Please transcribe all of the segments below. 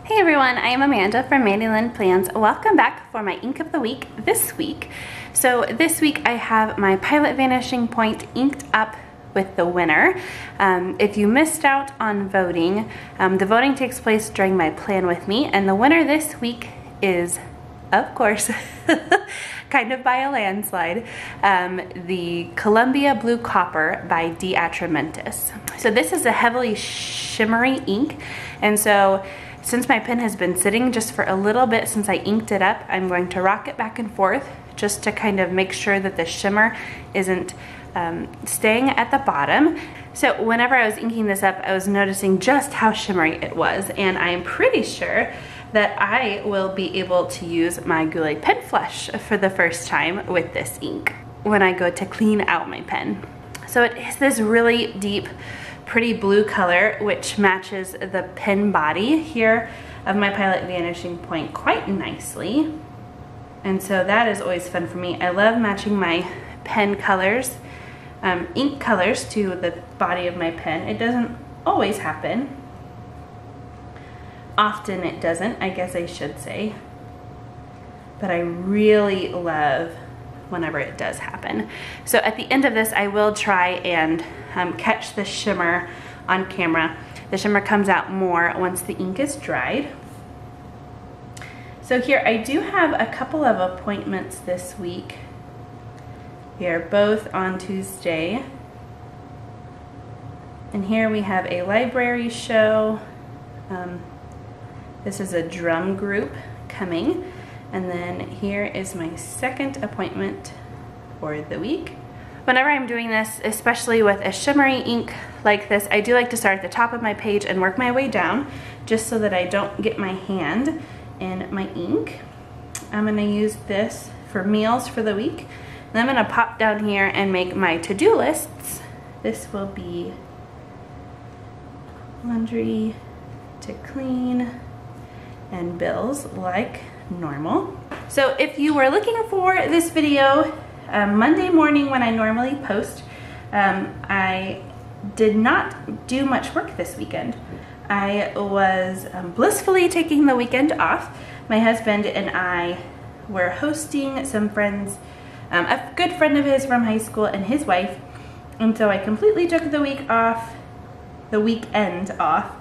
Hey everyone, I am Amanda from Mandy Lynn Plans. Welcome back for my ink of the week this week. So this week I have my Pilot Vanishing Point inked up with the winner. If you missed out on voting, the voting takes place during my Plan With Me, and the winner this week is, of course, kind of by a landslide, the Columbia Blue Copper by Atramentis. So this is a heavily shimmery ink, and so since my pen has been sitting just for a little bit since I inked it up, I'm going to rock it back and forth just to kind of make sure that the shimmer isn't staying at the bottom. So whenever I was inking this up, I was noticing just how shimmery it was, and I'm pretty sure that I will be able to use my Goulet pen flush for the first time with this ink when I go to clean out my pen. So it is this really deep, pretty blue color, which matches the pen body here of my Pilot Vanishing Point quite nicely. And so that is always fun for me. I love matching my pen colors, ink colors to the body of my pen. It doesn't always happen. Often it doesn't, I guess I should say. But I really love whenever it does happen. So at the end of this, I will try and catch the shimmer on camera. The shimmer comes out more once the ink is dried. So here I do have a couple of appointments this week. Here, both on Tuesday. And here we have a library show. This is a drum group coming. And then here is my second appointment for the week. Whenever I'm doing this, especially with a shimmery ink like this, I do like to start at the top of my page and work my way down just so that I don't get my hand in my ink. I'm going to use this for meals for the week. Then I'm going to pop down here and make my to-do lists. This will be laundry to clean and bills like normal. So if you were looking for this video Monday morning when I normally post, I did not do much work this weekend. I was blissfully taking the weekend off. My husband and I were hosting some friends, a good friend of his from high school and his wife, and so I completely took the weekend off.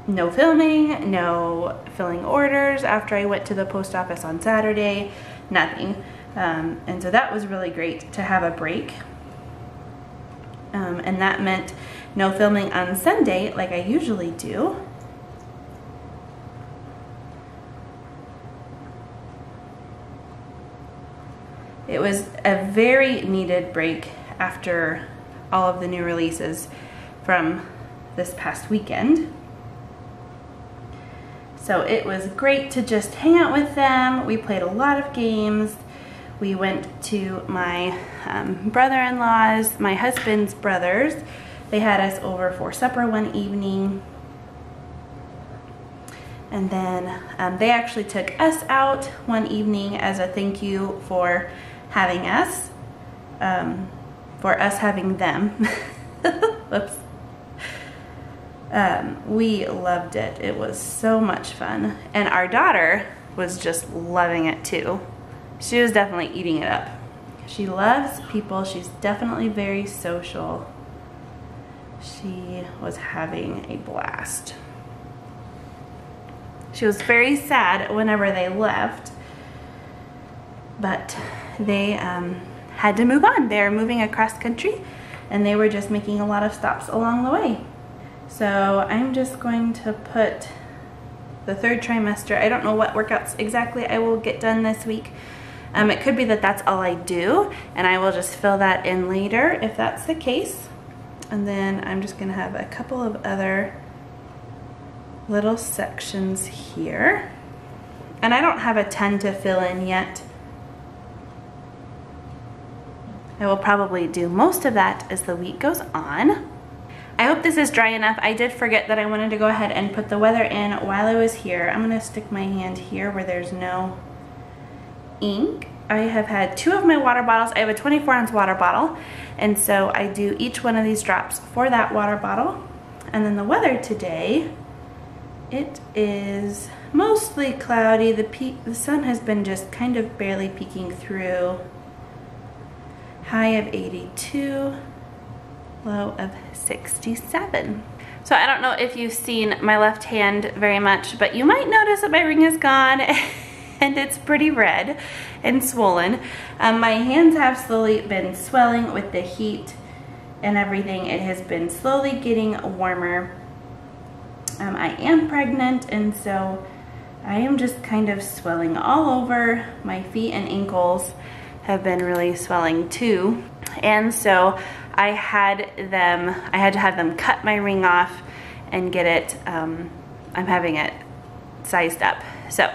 No filming, no filling orders after I went to the post office on Saturday, nothing. And so that was really great to have a break. And that meant no filming on Sunday like I usually do. It was a very needed break after all of the new releases from this past weekend. So it was great to just hang out with them. We played a lot of games. We went to my brother-in-law's, my husband's brothers. They had us over for supper one evening. And then they actually took us out one evening as a thank you for having us, for us having them. Whoops. We loved it. It was so much fun. And our daughter was just loving it too. She was definitely eating it up. She loves people. She's definitely very social. She was having a blast. She was very sad whenever they left, but they had to move on. They were moving across country and they were just making a lot of stops along the way. So I'm just going to put the third trimester. I don't know what workouts exactly I will get done this week. It could be that that's all I do, and I will just fill that in later if that's the case. And then I'm just gonna have a couple of other little sections here. And I don't have a ton to fill in yet. I will probably do most of that as the week goes on. I hope this is dry enough. I did forget that I wanted to go ahead and put the weather in while I was here. I'm gonna stick my hand here where there's no ink. I have had 2 of my water bottles. I have a 24-ounce water bottle, and so I do each one of these drops for that water bottle. And then the weather today It is mostly cloudy. The sun has been just kind of barely peeking through. High of 82, low of 67. So I don't know if you've seen my left hand very much, but you might notice that my ring is gone and it's pretty red and swollen. My hands have slowly been swelling with the heat and everything. It has been slowly getting warmer. I am pregnant, and so I am just kind of swelling all over. My feet and ankles have been really swelling too. And so I had to have them cut my ring off and get it, I'm having it sized up. So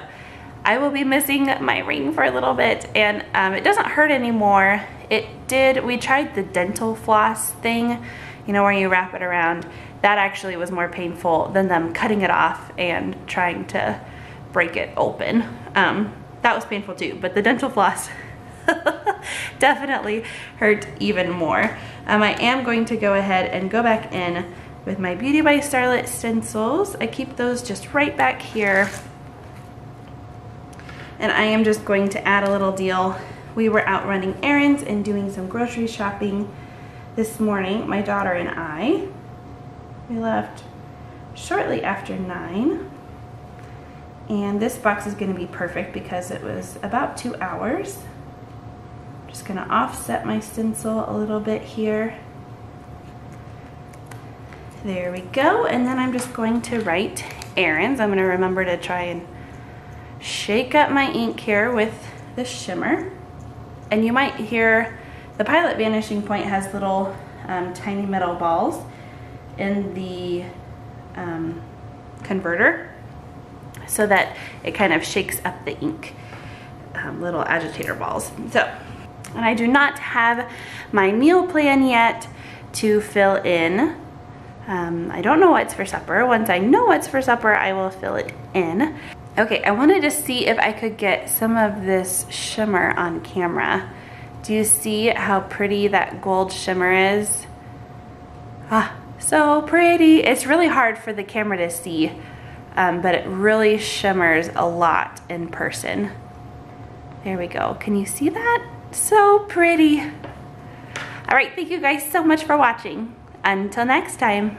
I will be missing my ring for a little bit, and it doesn't hurt anymore. We tried the dental floss thing, you know, where you wrap it around. That actually was more painful than them cutting it off and trying to break it open. That was painful too, but the dental floss definitely hurt even more. I am going to go ahead and go back in with my Beauty by Starlet stencils. I keep those just right back here. And I am just going to add a little deal. We were out running errands and doing some grocery shopping this morning, my daughter and I. We left shortly after 9. And this box is going to be perfect because it was about 2 hours. Just going to offset my stencil a little bit here. There we go. And then I'm just going to write errands. I'm going to remember to try and shake up my ink here with the shimmer. And you might hear the Pilot Vanishing Point has little tiny metal balls in the converter so that it kind of shakes up the ink, little agitator balls. So, and I do not have my meal plan yet to fill in. I don't know what's for supper. Once I know what's for supper, I will fill it in. Okay, I wanted to see if I could get some of this shimmer on camera. Do you see how pretty that gold shimmer is? Ah, so pretty. It's really hard for the camera to see, but it really shimmers a lot in person. There we go. Can you see that? So pretty. All right, thank you guys so much for watching. Until next time.